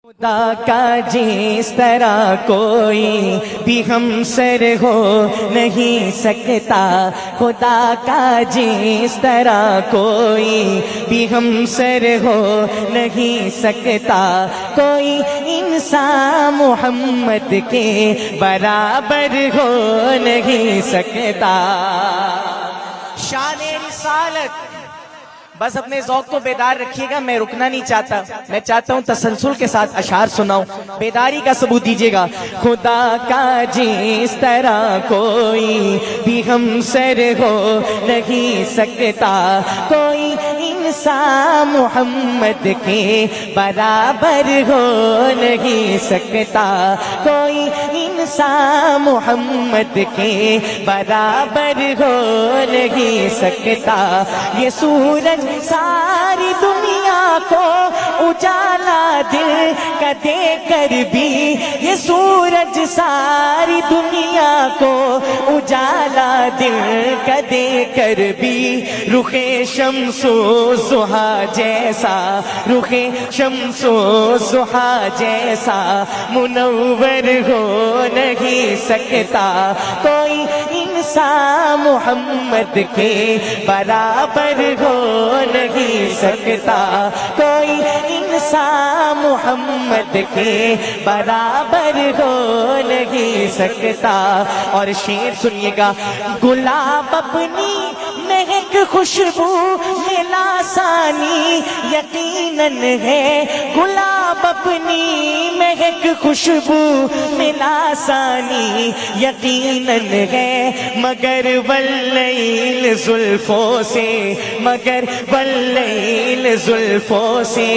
خدا کا جس طرح کوئی بھی ہم سر ہو نہیں سکتا، خدا کا جس طرح کوئی بھی ہم سر ہو نہیں سکتا، کوئی انسان محمد کے برابر ہو نہیں سکتا۔ شان رسالت، بس اپنے ذوق کو بیدار رکھیے گا، میں رکنا نہیں چاہتا، میں چاہتا ہوں تسلسل کے ساتھ اشعار سناؤں، بیداری کا ثبوت دیجیے گا۔ خدا کا جس طرح کوئی بھی ہم سر ہو نہیں سکتا، کوئی انسان محمد کے برابر ہو نہیں سکتا، کوئی انسان محمد کے برابر ہو نہیں سکتا۔ یہ سورج ساری دنیا کو اجالا دل کا دے کر بھی، یہ سورج ساری دنیا کو اجالا دل کا دے کر بھی، رخ شمس و ضحیٰ جیسا، رخ شمس و ضحیٰ جیسا منور ہو نہیں سکتا، کوئی انسان محمد کے برابر ہو نہیں سکتا، کوئی انسان محمد کے برابر ہو نہیں سکتا۔ اور شعر سنیے گا، گلاب اپنی مہک خوشبو میں لاسانی یقیناً ہے، گلاب اپنی مہک خوشبو میں لاسانی یقیناً ہے، مگر واللیل زلفوں سے، مگر واللیل زلفوں سے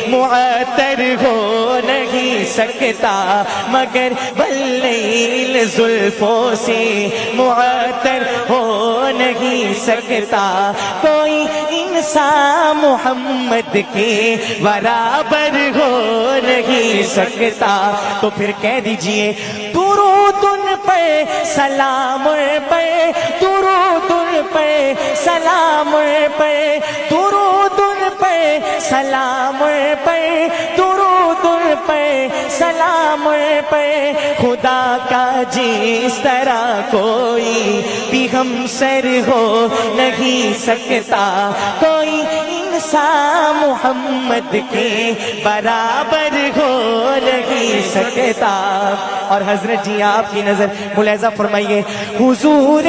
معطر ہو نہیں سکتا، مگر واللیل زلفوں سے معطر ہو نہیں سکتا، کوئی انسان محمد کے برابر ہو نہیں سکتا۔ تو پھر کہہ دیجئے، درود ان پہ سلام پہ، درود ان پہ سلام پہ، درود ان پہ سلام پہ، درود ان پہ سلام پہ، خدا کا جس طرح کوئی بھی ہم سر ہو نہیں سکتا، کوئی انسان محمد کے برابر ہو نہیں سکتا۔ اور حضرت جی آپ کی نظر ملاحظہ فرمائیے، حضور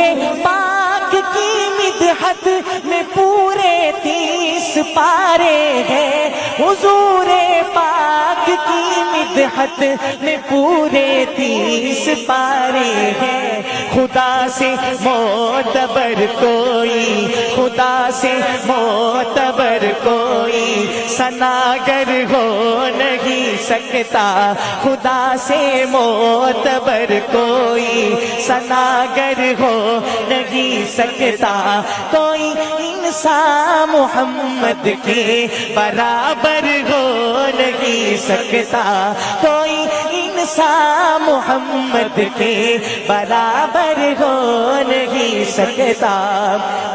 پاک کی مدحت میں پورے 30 پارے ہیں، حضور پاک کی مدحت میں پورے 30 پارے ہیں، خدا سے معتبر کوئی، خدا سے معتبر کوئی ثناگر ہو نہیں سکتا، خدا سے معتبر کوئی ثناگر ہو نہیں سکتا، کوئی انسان محمد کے برابر ہو نہیں سکتا، کوئی انسان محمد کے برابر ہو نہیں سکتا۔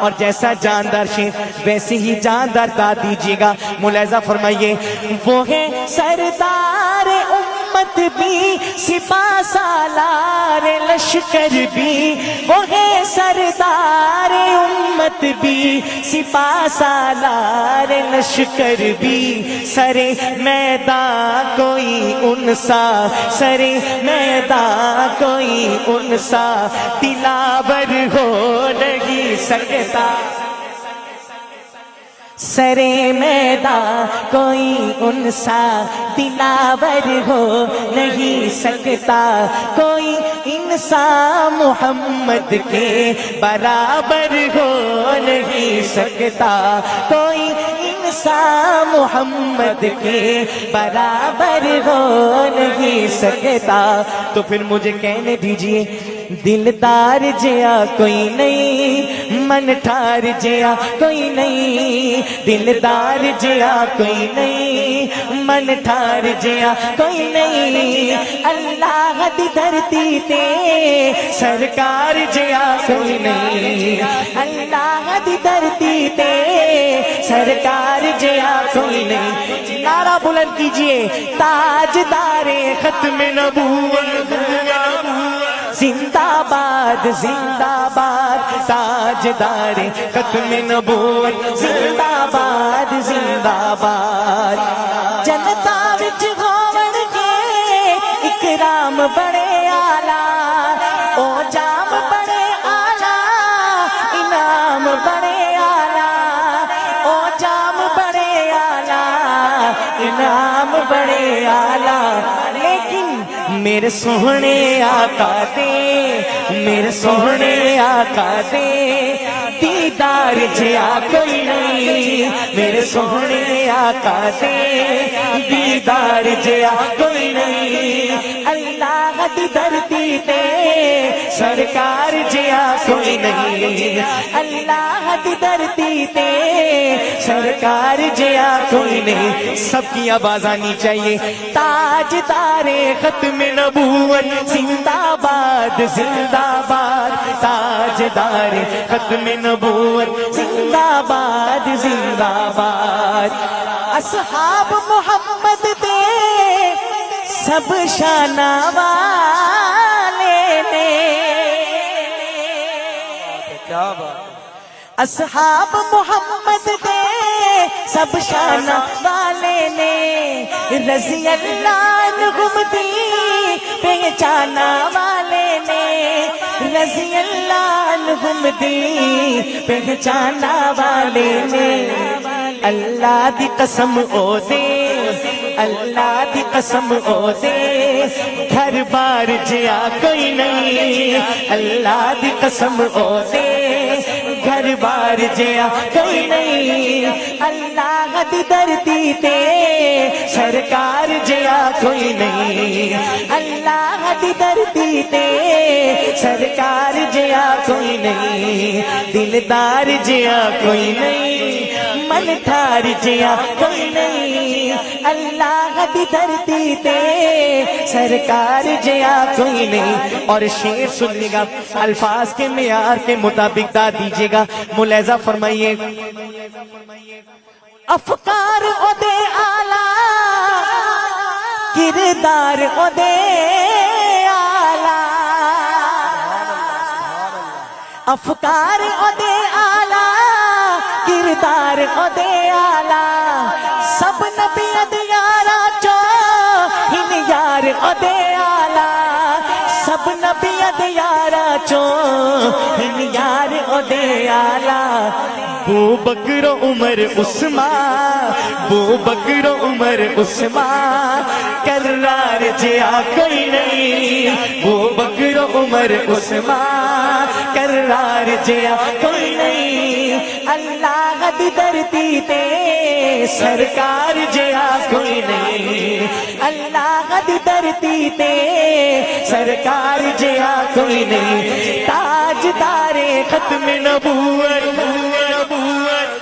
اور جیسا جاندار شیر ویسے ہی جاندار داد دیجیے گا، ملاحظہ فرمائیے، وہ ہے سردار امت بھی، سپاہ سالار لشکر بھی، وہ ہے سردار امت بھی، سپاہ سالار لشکر بھی، سرے میدان کوئی انسا، سرے میدان کوئی انسا دلاور ہو نہیں سکتا، سرے میدان کوئی انسا دلاور ہو نہیں سکتا، کوئی انسان محمد کے برابر ہو نہیں سکتا، کوئی انسان محمد کے برابر ہو نہیں سکتا۔ تو پھر مجھے کہنے دیجئے، دلدار جیا کوئی نہیں، من ٹھار جیا کوئی نہیں، دلدار جیا کوئی نہیں، من ٹھار جیا کوئی نہیں، اللہ دی دھرتی تے سرکار جیا کوئی نہیں، اللہ دی دھرتی تے سرکار جیا کوئی نہیں۔ نعرہ بلند کیجئے تاجدار ختم نبوت زندہ باد زندہ باد تاجدار ختم نبوت زندہ باد زندہ باد جنتا وچ ہوون کے اکرام بڑے آلہ او جام بڑے آلہ انعام بڑے آلہ او جام بڑے آلہ انعام بڑے آلہ لیکن میرے سوہنے آقا دے میرے سوہنے آقا دے دیدار جیا کوئی نہیں میرے سوہنے آقا دے دیدار جیا کوئی نہیں اللہ دی دھرتی تے سرکار جیا کوئی نہیں اللہ دی دھرتی تے سرکار جیا کوئی نہیں سب کی آواز آنی چاہیے تاجدار ختم نبوت زندہ باد زندہ باد تاجدار ختم نبوت زندہ باد زندہ باد اصحاب محمد دے سب شانہ والے نے کیا بات اصحاب محمد دے سب شانہ والے نے رضی اللہ عنہم دی پہچانا والے نے رضی اللہ عنہم دی پہچانا والے نے اللہ دی قسم او دے اللہ دی قسم او دے گھر بار جیا کوئی نہیں اللہ دی قسم او دے گھر بار جیا کوئی نہیں اللہ دی دھرتی تے سرکار جیا کوئی نہیں اللہ دی دھرتی تے سرکار جیا کوئی نہیں دلدار جیا کوئی نہیں من ٹھار جیا کوئی نہیں اللہ دی دھرتی تے سرکار جیا کوئی نہیں اور شعر سننے گا الفاظ کے معیار کے مطابق دا دیجئے گا ملاحظہ فرمائیے افکار او دے آلہ کردار او دے آلہ افکار او دے آلہ کردار او دے آلہ سب نبی دیارا چو ہن یار او دے آلہ سب نبی دیارا چو ہن یار او دے آلہ بو بکر عمر عثمان بو بکر عمر عثمان کرار جیا کوئی نہیں بو بکر عمر عثمان کرار جیا کوئی نہیں اللہ دی دھرتی تے سرکار جیا کوئی نہیں اللہ دی دھرتی تے سرکار جیا کوئی نہیں تاجدار ختم نبوت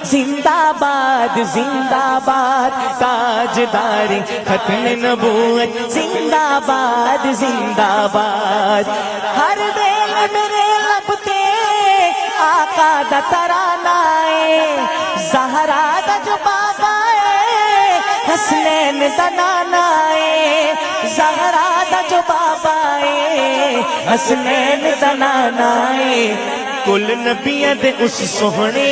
زندہ باد زندہ باد تاجدار ختم نبوت زندہ باد زندہ باد ہر دل میرے لب تے آقا دا ترانہ ہے زہرا دا جو بابا ہے حسنین دا نانا ہے زہرا دا جو بابا ہے حسنین دا نانا ہے کل نبیہ دے اس سوہنے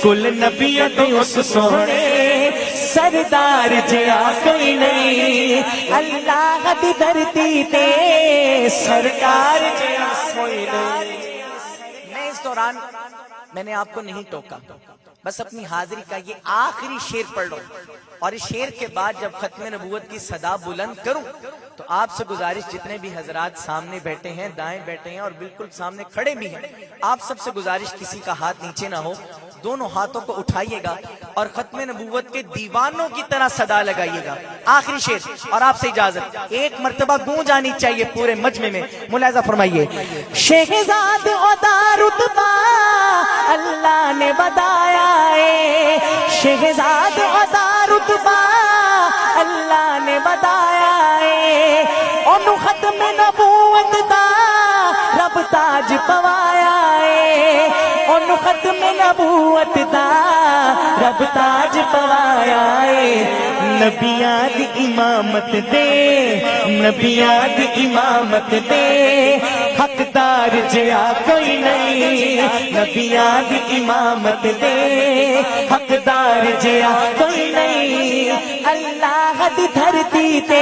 کل نبیہ دے اس سوہنے سردار جیا کوئی نہیں اللہ دی دھرتی تے سرکار جیا کوئی نہیں میں اس دوران میں نے آپ کو نہیں ٹوکا بس اپنی حاضری کا یہ آخری شعر پڑھ لو اور اس شعر کے بعد جب ختم نبوت کی صدا بلند کروں تو آپ سے گزارش جتنے بھی حضرات سامنے بیٹھے ہیں دائیں بیٹھے ہیں اور بالکل سامنے کھڑے بھی ہیں آپ سب سے گزارش کسی کا ہاتھ نیچے نہ ہو دونوں ہاتھوں کو اٹھائیے گا اور ختم نبوت کے دیوانوں کی طرح صدا لگائیے گا آخری شعر اور آپ سے اجازت ایک مرتبہ گونج آنی چاہیے پورے مجمع میں ملاحظہ فرمائیے شہزاد عدا رتبہ اللہ نے بتایا ہے شہزاد عدا رتبہ اللہ نے بتایا ہے انہوں ختم نبوت دا رب تاج پوایا ہے ਉਹਨੂੰ ਖਤਮ ਨਬੂਵਤ ਦਾ ਰੱਬ ਤਾਜ ਪਵਾਇਆ ਏ ਨਬੀਆਂ ਦੀ ਇਮਾਮਤ ਦੇ ਨਬੀਆਂ ਦੀ ਇਮਾਮਤ ਦੇ ਹੱਕਦਾਰ ਜਿਹਾ ਕੋਈ ਨਹੀਂ ਨਬੀਆਂ ਦੀ ਇਮਾਮਤ ਦੇ ਹੱਕਦਾਰ ਜਿਹਾ ਕੋਈ ਨਹੀਂ ਅੱਲਾਹ ਦੀ ਧਰਤੀ ਤੇ